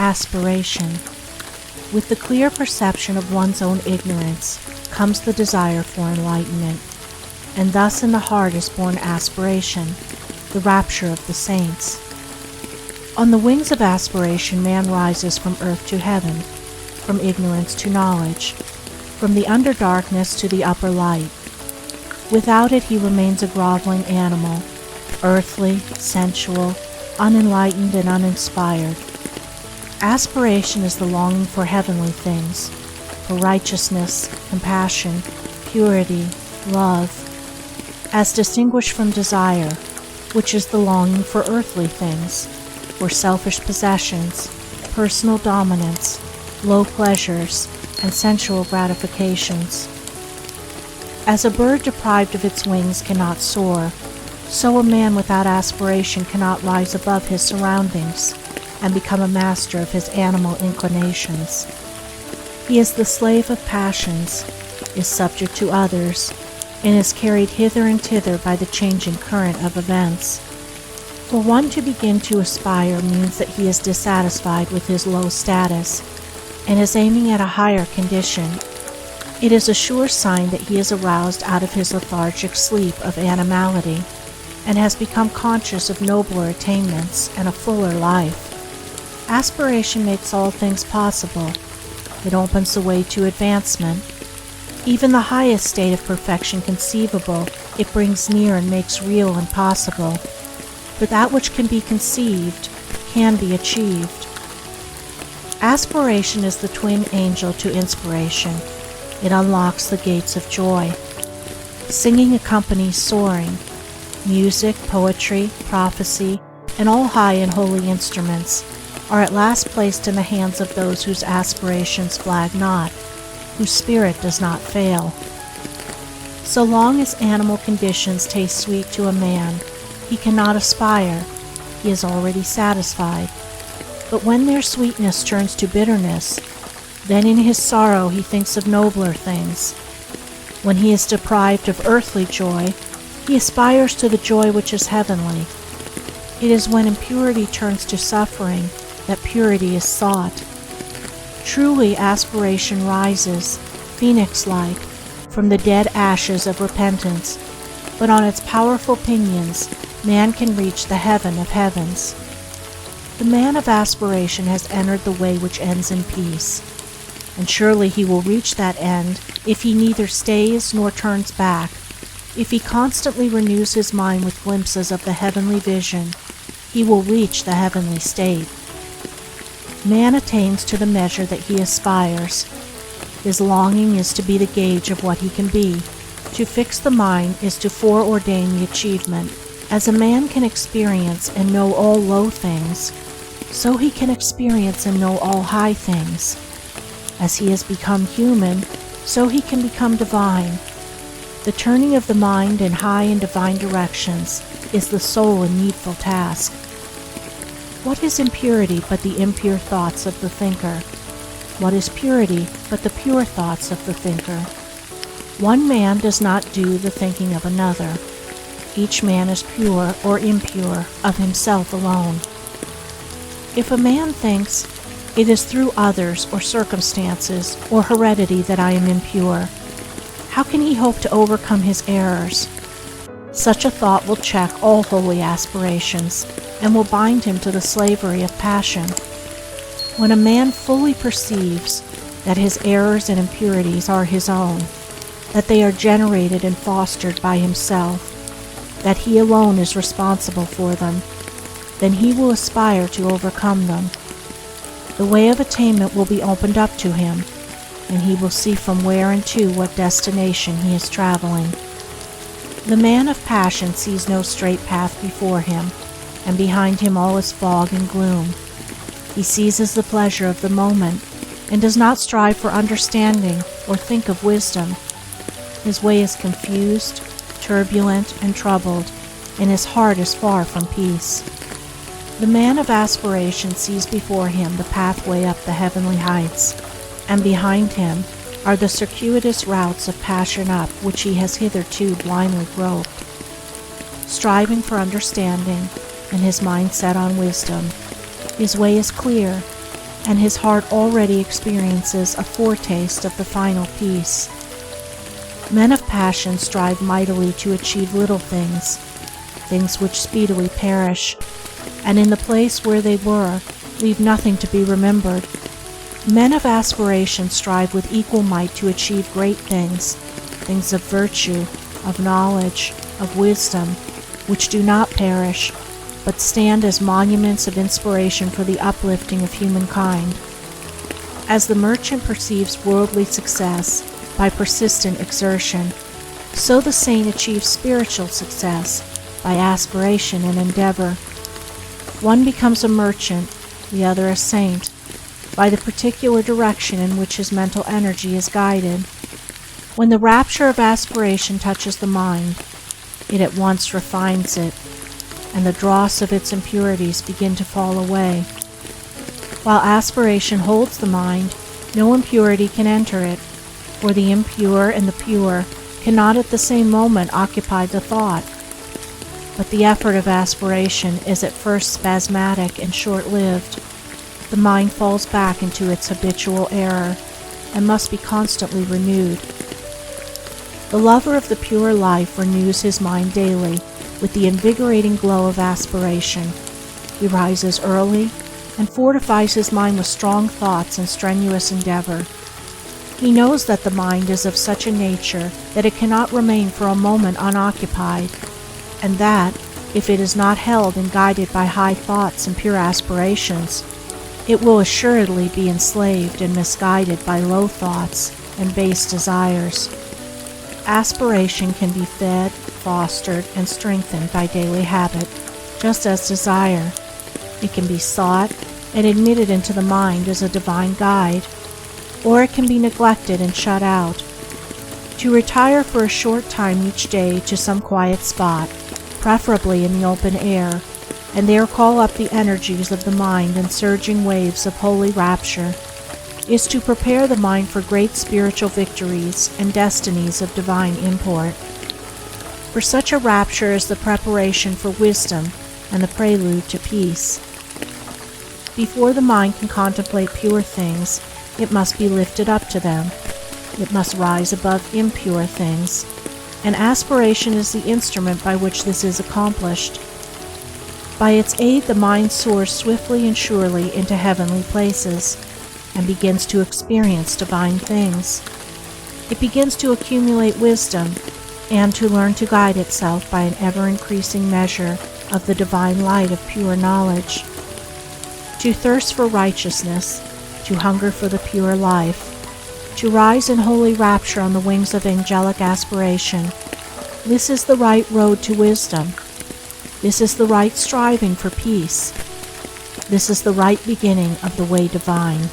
Aspiration. With the clear perception of one's own ignorance comes the desire for enlightenment, and thus in the heart is born aspiration, the rapture of the saints. On the wings of aspiration man rises from earth to heaven, from ignorance to knowledge, from the underdarkness to the upper light. Without it he remains a groveling animal, earthly, sensual, unenlightened and uninspired. Aspiration is the longing for heavenly things, for righteousness, compassion, purity, love, as distinguished from desire, which is the longing for earthly things, for selfish possessions, personal dominance, low pleasures, and sensual gratifications. As a bird deprived of its wings cannot soar, so a man without aspiration cannot rise above his surroundings and become a master of his animal inclinations. He is the slave of passions, is subject to others, and is carried hither and thither by the changing current of events. For one to begin to aspire means that he is dissatisfied with his low status and is aiming at a higher condition. It is a sure sign that he is aroused out of his lethargic sleep of animality and has become conscious of nobler attainments and a fuller life. Aspiration makes all things possible. It opens the way to advancement. Even the highest state of perfection conceivable it brings near and makes real and possible. For that which can be conceived can be achieved. Aspiration is the twin angel to inspiration. It unlocks the gates of joy. Singing accompanies soaring. Music, poetry, prophecy, and all high and holy instruments are at last placed in the hands of those whose aspirations flag not, whose spirit does not fail. So long as animal conditions taste sweet to a man, he cannot aspire, he is already satisfied. But when their sweetness turns to bitterness, then in his sorrow he thinks of nobler things. When he is deprived of earthly joy, he aspires to the joy which is heavenly. It is when impurity turns to suffering that purity is sought. Truly aspiration rises, phoenix-like, from the dead ashes of repentance, but on its powerful pinions man can reach the heaven of heavens. The man of aspiration has entered the way which ends in peace, and surely he will reach that end if he neither stays nor turns back. If he constantly renews his mind with glimpses of the heavenly vision, he will reach the heavenly state. Man attains to the measure that he aspires. His longing is to be the gauge of what he can be. To fix the mind is to foreordain the achievement. As a man can experience and know all low things, so he can experience and know all high things. As he has become human, so he can become divine. The turning of the mind in high and divine directions is the sole and needful task. What is impurity but the impure thoughts of the thinker? What is purity but the pure thoughts of the thinker? One man does not do the thinking of another. Each man is pure or impure of himself alone. If a man thinks, it is through others or circumstances or heredity that I am impure, how can he hope to overcome his errors? Such a thought will check all holy aspirations and will bind him to the slavery of passion. When a man fully perceives that his errors and impurities are his own, that they are generated and fostered by himself, that he alone is responsible for them, then he will aspire to overcome them. The way of attainment will be opened up to him, and he will see from where and to what destination he is traveling. The man of passion sees no straight path before him, and behind him all is fog and gloom. He seizes the pleasure of the moment, and does not strive for understanding or think of wisdom. His way is confused, turbulent, and troubled, and his heart is far from peace. The man of aspiration sees before him the pathway up the heavenly heights, and behind him are the circuitous routes of passion up which he has hitherto blindly groped. Striving for understanding, and his mind set on wisdom, his way is clear, and his heart already experiences a foretaste of the final peace. Men of passion strive mightily to achieve little things, things which speedily perish, and in the place where they were, leave nothing to be remembered. Men of aspiration strive with equal might to achieve great things, things of virtue, of knowledge, of wisdom, which do not perish, but stand as monuments of inspiration for the uplifting of humankind. As the merchant perceives worldly success by persistent exertion, so the saint achieves spiritual success by aspiration and endeavor. One becomes a merchant, the other a saint, by the particular direction in which his mental energy is guided. When the rapture of aspiration touches the mind, it at once refines it, and the dross of its impurities begin to fall away. While aspiration holds the mind, no impurity can enter it, for the impure and the pure cannot at the same moment occupy the thought. But the effort of aspiration is at first spasmodic and short-lived. The mind falls back into its habitual error, and must be constantly renewed. The lover of the pure life renews his mind daily with the invigorating glow of aspiration. He rises early and fortifies his mind with strong thoughts and strenuous endeavor. He knows that the mind is of such a nature that it cannot remain for a moment unoccupied, and that, if it is not held and guided by high thoughts and pure aspirations, it will assuredly be enslaved and misguided by low thoughts and base desires. Aspiration can be fed, fostered, and strengthened by daily habit, just as desire. It can be sought and admitted into the mind as a divine guide, or it can be neglected and shut out. To retire for a short time each day to some quiet spot, preferably in the open air, and there call up the energies of the mind in surging waves of holy rapture, is to prepare the mind for great spiritual victories and destinies of divine import. For such a rapture is the preparation for wisdom and the prelude to peace. Before the mind can contemplate pure things, it must be lifted up to them. It must rise above impure things, and aspiration is the instrument by which this is accomplished. By its aid the mind soars swiftly and surely into heavenly places, and begins to experience divine things. It begins to accumulate wisdom, and to learn to guide itself by an ever-increasing measure of the divine light of pure knowledge. To thirst for righteousness, to hunger for the pure life, to rise in holy rapture on the wings of angelic aspiration, this is the right road to wisdom. This is the right striving for peace. This is the right beginning of the way divine.